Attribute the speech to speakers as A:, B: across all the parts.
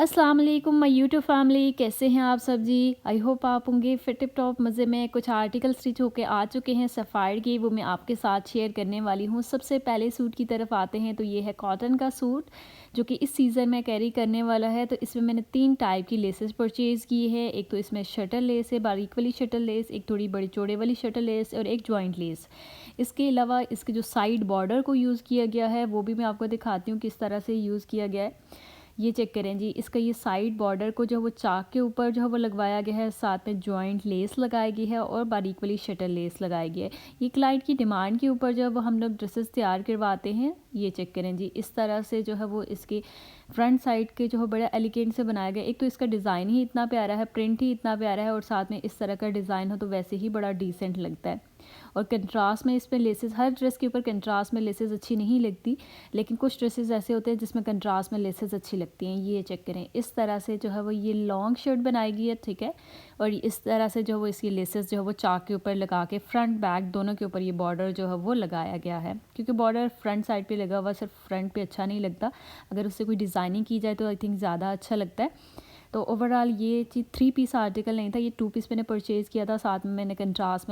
A: अस्सलाम वालेकुम my YouTube family, कैसे हैं आप सब जी। आई होप आप होंगे फिट टिप टॉप मज़े में। कुछ आर्टिकल स्टिच होके आ चुके हैं सफ़ायर के, वो मैं आपके साथ शेयर करने वाली हूँ। सबसे पहले सूट की तरफ आते हैं तो ये है कॉटन का सूट जो कि इस सीज़न में कैरी करने वाला है। तो इसमें मैंने 3 टाइप की लेसेस परचेज़ की है। एक तो इसमें शटल लेस है, बारीक वाली शटल लेस, एक थोड़ी बड़ी चौड़े वाली शटल लेस और एक जॉइंट लेस। इसके अलावा इसके जो साइड बॉर्डर को यूज़ किया गया है वो भी मैं आपको दिखाती हूँ किस तरह से यूज़ किया गया है। ये चेक करें जी, इसका ये साइड बॉर्डर को जो वो चाक के ऊपर जो है वो लगवाया गया है, साथ में जॉइंट लेस लगाई गई है और बारीक वाली शटल लेस लगाई गई है। ये क्लाइंट की डिमांड के ऊपर जब हम लोग ड्रेसेस तैयार करवाते हैं। ये चेक करें जी, इस तरह से जो है वो इसकी फ्रंट साइड के जो है बड़ा एलिगेंट से बनाया गया। एक तो इसका डिज़ाइन ही इतना प्यारा है, प्रिंट ही इतना प्यारा है और साथ में इस तरह का डिज़ाइन हो तो वैसे ही बड़ा डिसेंट लगता है। और कंट्रास्ट में इस पर लेसेस, हर ड्रेस के ऊपर कंट्रास्ट में लेसेस अच्छी नहीं लगती, लेकिन कुछ ड्रेसेस ऐसे होते हैं जिसमें कंट्रास्ट में लेसेस अच्छी लगती हैं। ये चेक करें, इस तरह से जो है वो ये लॉन्ग शर्ट बनाएगी है, ठीक है। और इस तरह से जो वो इसकी लेसेस जो है वो चाक के ऊपर लगा के फ्रंट बैक दोनों के ऊपर ये बॉर्डर जो है वो लगाया गया है। क्योंकि बॉर्डर फ्रंट साइड पे लगा हुआ सिर्फ फ्रंट पे अच्छा नहीं लगता, अगर उससे कोई डिज़ाइनिंग की जाए तो आई थिंक ज़्यादा अच्छा लगता है। तो ओवरऑल ये चीज़ 3 पीस आर्टिकल नहीं था, ये 2 पीस मैंने परचेज़ किया था। साथ में मैंने कंट्रास्ट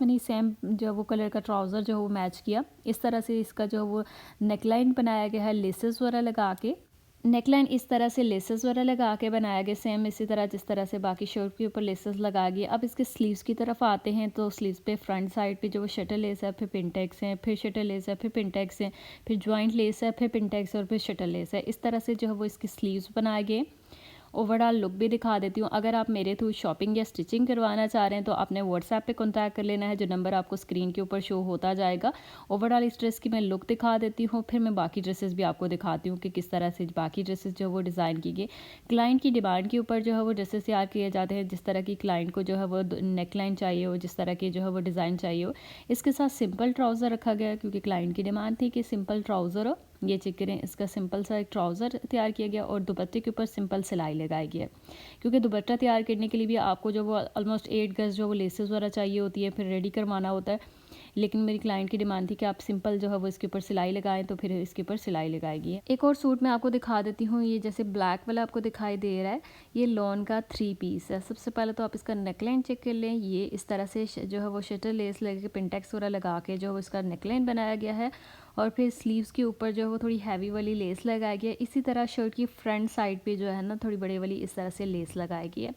A: में नहीं, सेम जो वो कलर का ट्राउज़र जो वो मैच किया। इस तरह से इसका जो वो नेकलाइन बनाया गया है लेसेस वगैरह लगा के। नेकलाइन इस तरह से लेसेस वगैरह लगा के बनाया गया, सेम इसी तरह जिस तरह से बाकी शर्ट के ऊपर लेसेस लगा गए। अब इसके स्लीव्स की तरफ आते हैं तो स्लीव्स पे फ्रंट साइड पे जो वो शटल लेस है, फिर पिनटेक्स है, फिर शटल लेस है, फिर पिनटेक्स है, फिर जॉइंट लेस है, फिर पिनटेक्स और फिर शटल लेस है। इस तरह से जो है वो इसके स्लीव्स बनाए गए। ओवरऑल लुक भी दिखा देती हूँ। अगर आप मेरे थ्रू शॉपिंग या स्टिचिंग करवाना चाह रहे हैं तो आपने व्हाट्सएप पे कांटेक्ट कर लेना है, जो नंबर आपको स्क्रीन के ऊपर शो होता जाएगा। ओवरऑल इस ड्रेस की मैं लुक दिखा देती हूँ, फिर मैं बाकी ड्रेसेस भी आपको दिखाती हूँ कि किस तरह से बाकी ड्रेसेस जो है वो डिज़ाइन की गई। क्लाइंट की डिमांड के ऊपर जो है वो ड्रेसेस तैयार किए जाते हैं, जिस तरह की क्लाइंट को जो है वो नेकलाइन चाहिए हो, जिस तरह की जो है वो डिज़ाइन चाहिए हो। इसके साथ सिंपल ट्राउज़र रखा गया क्योंकि क्लाइंट की डिमांड थी कि सिंपल ट्राउज़र हो। ये चेक करें, इसका सिंपल सा एक ट्राउज़र तैयार किया गया और दुपट्टे के ऊपर सिंपल सिलाई लगाई गई है। क्योंकि दुपट्टा तैयार करने के लिए भी आपको जो वो ऑलमोस्ट 8 गज जो वो लेसेस वगैरह चाहिए होती है, फिर रेडी करवाना होता है। लेकिन मेरी क्लाइंट की डिमांड थी कि आप सिंपल जो है वो इसके ऊपर सिलाई लगाएं, तो फिर इसके ऊपर सिलाई लगाएगी। एक और सूट मैं आपको दिखा देती हूँ, ये जैसे ब्लैक वाला आपको दिखाई दे रहा है, ये लॉन का 3 पीस है। सबसे पहले तो आप इसका नेकलाइन चेक कर लें। ये इस तरह से जो है वो शटल लेस लगा के पिनटेक्स वगैरह लगा के जो है इसका नेकलाइन बनाया गया है और फिर स्लीव्स के ऊपर जो है वो थोड़ी हैवी वाली लेस लगाई गई है। इसी तरह शर्ट की फ्रंट साइड पे जो है ना थोड़ी बड़े वाली इस तरह से लेस लगाई गई है।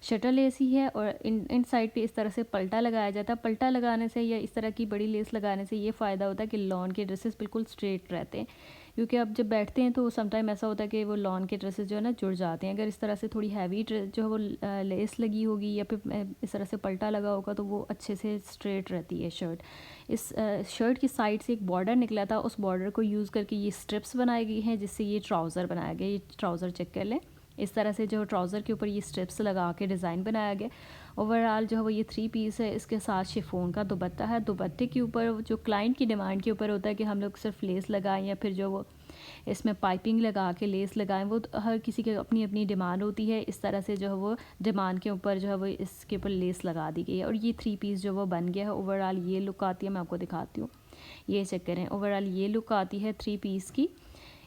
A: शटल लेस ही है और इन साइड पे इस तरह से पल्टा लगाया जाता है। पल्टा लगाने से या इस तरह की बड़ी लेस लगाने से ये फ़ायदा होता है कि लॉन के ड्रेसेस बिल्कुल स्ट्रेट रहते हैं। क्योंकि अब जब बैठते हैं तो समटाइम ऐसा होता है कि वो लॉन के ड्रेसेस जो है ना जुड़ जाते हैं। अगर इस तरह से थोड़ी हैवी जो है वो लेस लगी होगी या फिर इस तरह से पल्टा लगा होगा तो वो अच्छे से स्ट्रेट रहती है शर्ट। इस शर्ट की साइड से एक बॉर्डर निकला था, उस बॉर्डर को यूज़ करके ये स्ट्रिप्स बनाई गई हैं जिससे ये ट्राउज़र बनाया गया। ये ट्राउज़र चेक कर लें, इस तरह से जो ट्राउज़र के ऊपर ये स्ट्रिप्स लगा के डिज़ाइन बनाया गया। ओवरऑल जो है वो ये 3 पीस है। इसके साथ शिफॉन का दुपट्टा है। दुपट्टे के ऊपर जो क्लाइंट की डिमांड के ऊपर होता है कि हम लोग सिर्फ लेस लगाएं या फिर जो वो इसमें पाइपिंग लगा के लेस लगाएं, वो तो हर किसी की अपनी अपनी डिमांड होती है। इस तरह से जो है वो डिमांड के ऊपर जो है वो इसके ऊपर लेस लगा दी गई है और ये 3 पीस जो वो बन गया है। ओवरऑल ये लुक आती है, मैं आपको दिखाती हूँ। ये चेक करें, ओवरऑल ये लुक आती है 3 पीस की।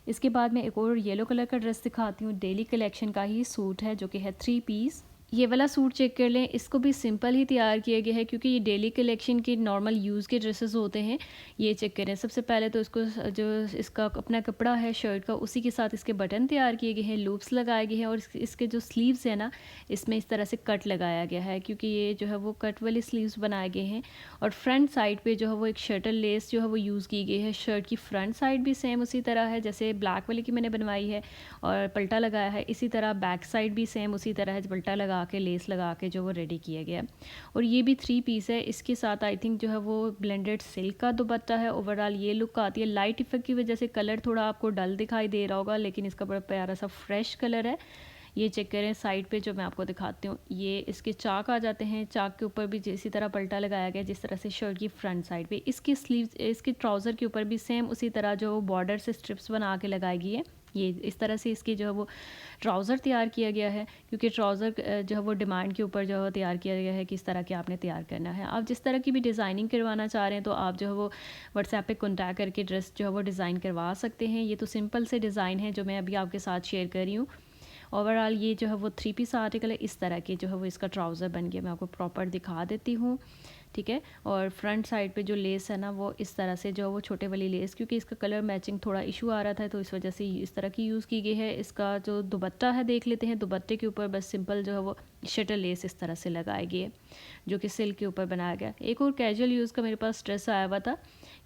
A: इसके बाद मैं एक और येलो कलर का ड्रेस दिखाती हूँ। डेली कलेक्शन का ही सूट है जो कि है 3 पीस। ये वाला सूट चेक कर लें, इसको भी सिंपल ही तैयार किया गया है क्योंकि ये डेली कलेक्शन के नॉर्मल यूज़ के ड्रेसेस होते हैं। ये चेक करें, सबसे पहले तो इसको जो इसका अपना कपड़ा है शर्ट का उसी के साथ इसके बटन तैयार किए गए हैं, लूप्स लगाए गए हैं और इसके जो स्लीव्स है ना इसमें इस तरह से कट लगाया गया है क्योंकि ये जो है वो कट वाली स्लीव्स बनाए गए हैं। और फ्रंट साइड पे जो है वो एक शटल लेस जो है वो यूज़ की गई है। शर्ट की फ्रंट साइड भी सेम उसी तरह है जैसे ब्लैक वाली की मैंने बनवाई है और पल्टा लगाया है। इसी तरह बैक साइड भी सेम उसी तरह है, पल्टा लगा के लेस लगा के जो वो रेडी किया गया। और ये भी 3 पीस है। इसके साथ आई थिंक जो है वो ब्लेंडेड सिल्क का दुपट्टा है। ओवरऑल ये लुक आती है। लाइट इफेक्ट की वजह से कलर थोड़ा आपको डल दिखाई दे रहा होगा, लेकिन इसका बड़ा प्यारा सा फ्रेश कलर है। ये चेक करें साइड पे जो मैं आपको दिखाती हूँ, ये इसके चाक आ जाते हैं। चाक के ऊपर भी इसी तरह पल्टा लगाया गया जिस तरह से शर्ट की फ्रंट साइड पे। इसकी स्लीव्स, इसके ट्राउज़र के ऊपर भी सेम उसी तरह जो बॉर्डर से स्ट्रिप्स बना के लगाई गई है। ये इस तरह से इसकी जो है वो ट्राउज़र तैयार किया गया है क्योंकि ट्राउज़र जो है वो डिमांड के ऊपर जो है तैयार किया गया है किस तरह के आपने तैयार करना है। आप जिस तरह की भी डिज़ाइनिंग करवाना चाह रहे हैं तो आप जो है वो व्हाट्सएप पे कॉन्टैक्ट करके ड्रेस जो है वो डिज़ाइन करवा सकते हैं। ये तो सिंपल से डिज़ाइन है जो मैं अभी आपके साथ शेयर कर रही हूँ। ओवरऑल ये जो है वो 3 पीस आर्टिकल है। इस तरह के जो है वो इसका ट्राउज़र बन गया, मैं आपको प्रॉपर दिखा देती हूँ, ठीक है। और फ्रंट साइड पे जो लेस है ना वो इस तरह से जो वो छोटे वाली लेस, क्योंकि इसका कलर मैचिंग थोड़ा इशू आ रहा था तो इस वजह से इस तरह की यूज़ की गई है। इसका जो दुपट्टा है देख लेते हैं। दुपट्टे के ऊपर बस सिंपल जो है वो शटर लेस इस तरह से लगाई गई है, जो कि सिल्क के ऊपर बनाया गया। एक और कैजुअल यूज़ का मेरे पास ड्रेस आया हुआ था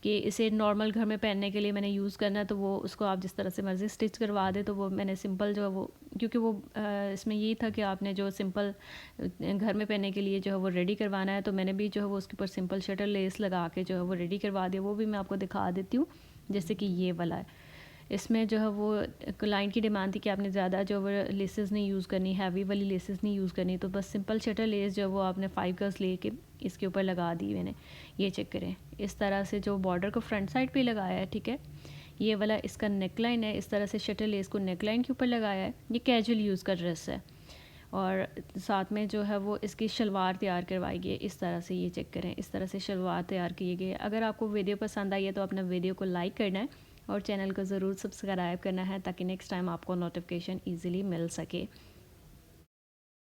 A: कि इसे नॉर्मल घर में पहनने के लिए मैंने यूज़ करना है, तो वो उसको आप जिस तरह से मर्ज़ी स्टिच करवा दे। तो वो मैंने सिंपल जो है वो, क्योंकि वो इसमें यही था कि आपने जो सिंपल घर में पहनने के लिए जो है वो रेडी करवाना है, तो मैंने भी जो है वो उसके ऊपर सिंपल शटर लेस लगा के जो है वो रेडी करवा दिया। वो भी मैं आपको दिखा देती हूँ, जैसे कि ये वाला है। इसमें जो है वो क्लाइंट की डिमांड थी कि आपने ज़्यादा जो वो लेसेस नहीं यूज़ करनी, हैवी वाली लेसेस नहीं यूज़ करनी, तो बस सिंपल शटर लेस जो है वो आपने 5 गज़ लेके इसके ऊपर लगा दी मैंने। ये चेक करें, इस तरह से जो बॉर्डर को फ्रंट साइड पे लगाया है, ठीक है। ये वाला इसका नेकलाइन है, इस तरह से शटर लेस को नेकलाइन के ऊपर लगाया है। ये कैजुअल यूज़ का ड्रेस है। और साथ में जो है वो इसकी शलवार तैयार करवाई गई है। इस तरह से ये चेक करें, इस तरह से शलवार तैयार की गई है। अगर आपको वीडियो पसंद आई है तो अपना वीडियो को लाइक करना है और चैनल को ज़रूर सब्सक्राइब करना है, ताकि नेक्स्ट टाइम आपको नोटिफिकेशन ईज़िली मिल सके।